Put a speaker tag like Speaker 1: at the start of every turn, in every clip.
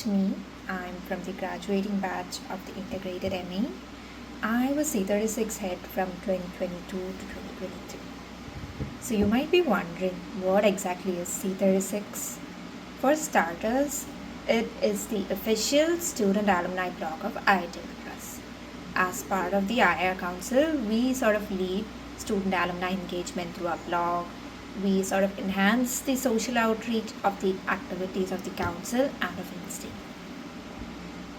Speaker 1: Lakshmi. I'm from the graduating batch of the integrated MA. I was C36 head from 2022 to 2023. So you might be wondering what exactly is C36? For starters, it is the official student alumni blog of IIT Madras. As part of the IR Council, we sort of lead student alumni engagement through our blog. We sort of enhance the social outreach of the activities of the council and of INSTI.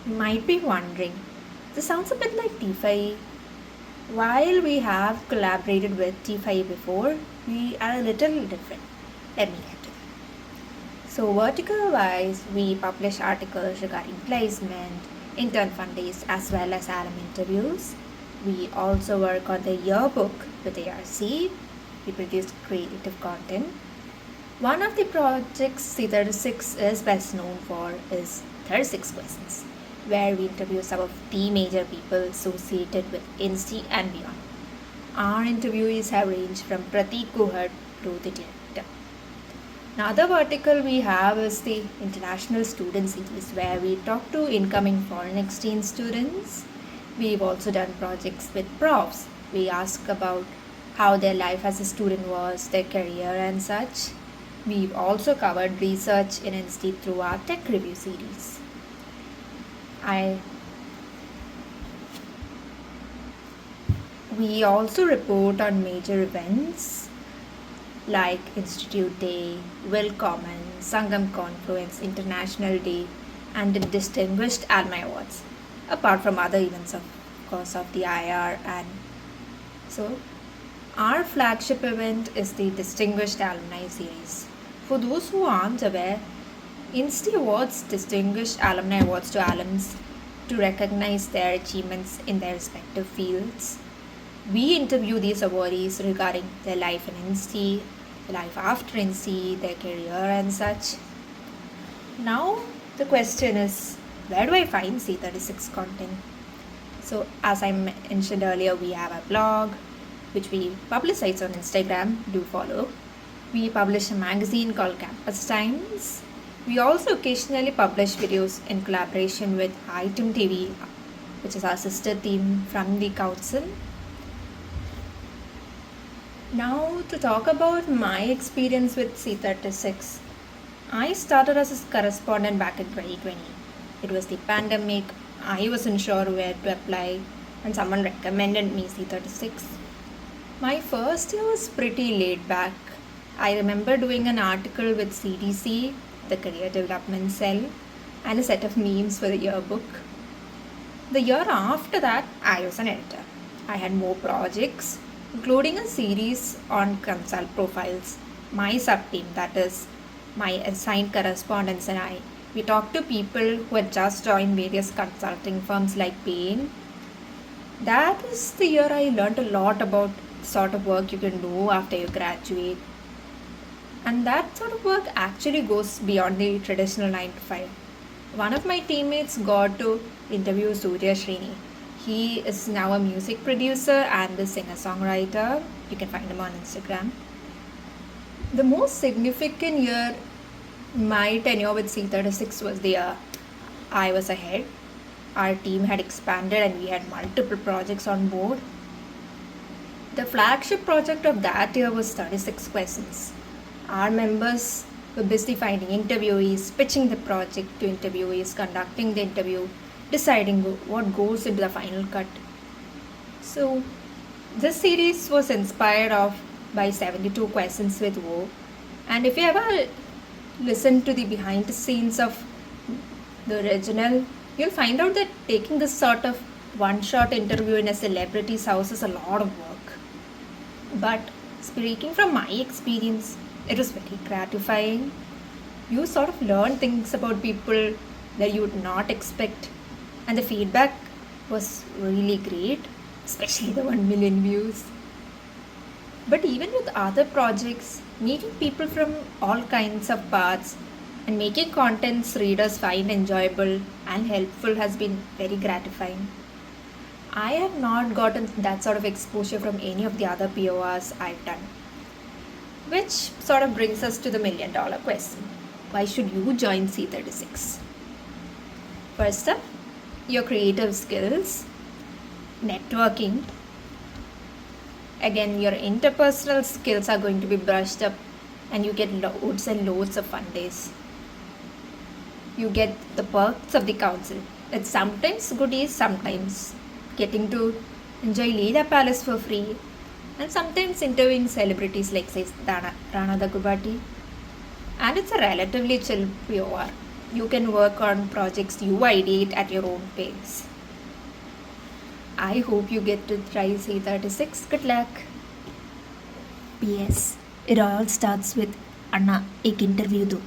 Speaker 1: You might be wondering, this sounds a bit like T5. While we have collaborated with T5 before, we are a little different. Let me get to that. So vertical wise, we publish articles regarding placement, intern fund days as well as alum interviews. We also work on the yearbook with ARC. We produce creative content. One of the projects C36 is best known for is 36 Questions, where we interview some of the major people associated with INSTI and beyond. Our interviewees have ranged from Pratik Kuhad to the director. Another vertical we have is the International Student Series, where we talk to incoming foreign exchange students. We've also done projects with profs. We ask about how their life as a student was, their career and such. We've also covered research in INSTI through our tech review series. We also report on major events like Institute Day, Willcommon, Sangam Confluence, International Day, and the Distinguished Alumni Awards, apart from other events, of course, of the IR. And so our flagship event is the Distinguished Alumni Series. For those who aren't aware, INSTI awards Distinguished Alumni Awards to alums to recognize their achievements in their respective fields. We interview these awardees regarding their life in INSTI, life after INSTI, their career and such. Now the question is, where do I find C36 content? So as I mentioned earlier, we have a blog which we publicize on Instagram. Do follow. We publish a magazine called Campus Times. We also occasionally publish videos in collaboration with IITM TV, which is our sister team from the council. Now to talk about my experience with C36. I started as a correspondent back in 2020. It was the pandemic. I wasn't sure where to apply and someone recommended me C36. My first year was pretty laid back. I remember doing an article with CDC, the Career Development Cell, and a set of memes for the yearbook. The year after that, I was an editor. I had more projects, including a series on consult profiles. My sub-team, that is, my assigned correspondents and I, we talked to people who had just joined various consulting firms like Bain. That was the year I learned a lot about the sort of work you can do after you graduate. And that sort of work actually goes beyond the traditional 9 to 5. One of my teammates got to interview Surya Srini. He is now a music producer and a singer-songwriter. You can find him on Instagram. The most significant year in my tenure with C36 was the year I was ahead. Our team had expanded and we had multiple projects on board. The flagship project of that year was 36 Questions. Our members were busy finding interviewees, pitching the project to interviewees, conducting the interview, deciding what goes into the final cut. So this series was inspired by 72 Questions with Wo. And if you ever listen to the behind the scenes of the original, you'll find out that taking this sort of one-shot interview in a celebrity's house is a lot of work. But speaking from my experience, it was very gratifying. You sort of learn things about people that you would not expect, and the feedback was really great, especially the 1 million views. But even with other projects, meeting people from all kinds of paths and making contents readers find enjoyable and helpful has been very gratifying. I have not gotten that sort of exposure from any of the other PORs I've done. Which sort of brings us to the $1 million question. Why should you join C36? First up, your creative skills, networking. Again, your interpersonal skills are going to be brushed up and you get loads and loads of fun days. You get the perks of the council. It's sometimes goodies, sometimes getting to enjoy Leela Palace for free, and sometimes interviewing celebrities like say Rana Dagubati. And it's a relatively chill PR. You can work on projects you ideate at your own pace. I hope you get to try C36. Good luck.
Speaker 2: PS. It all starts with Anna, एक interview दो.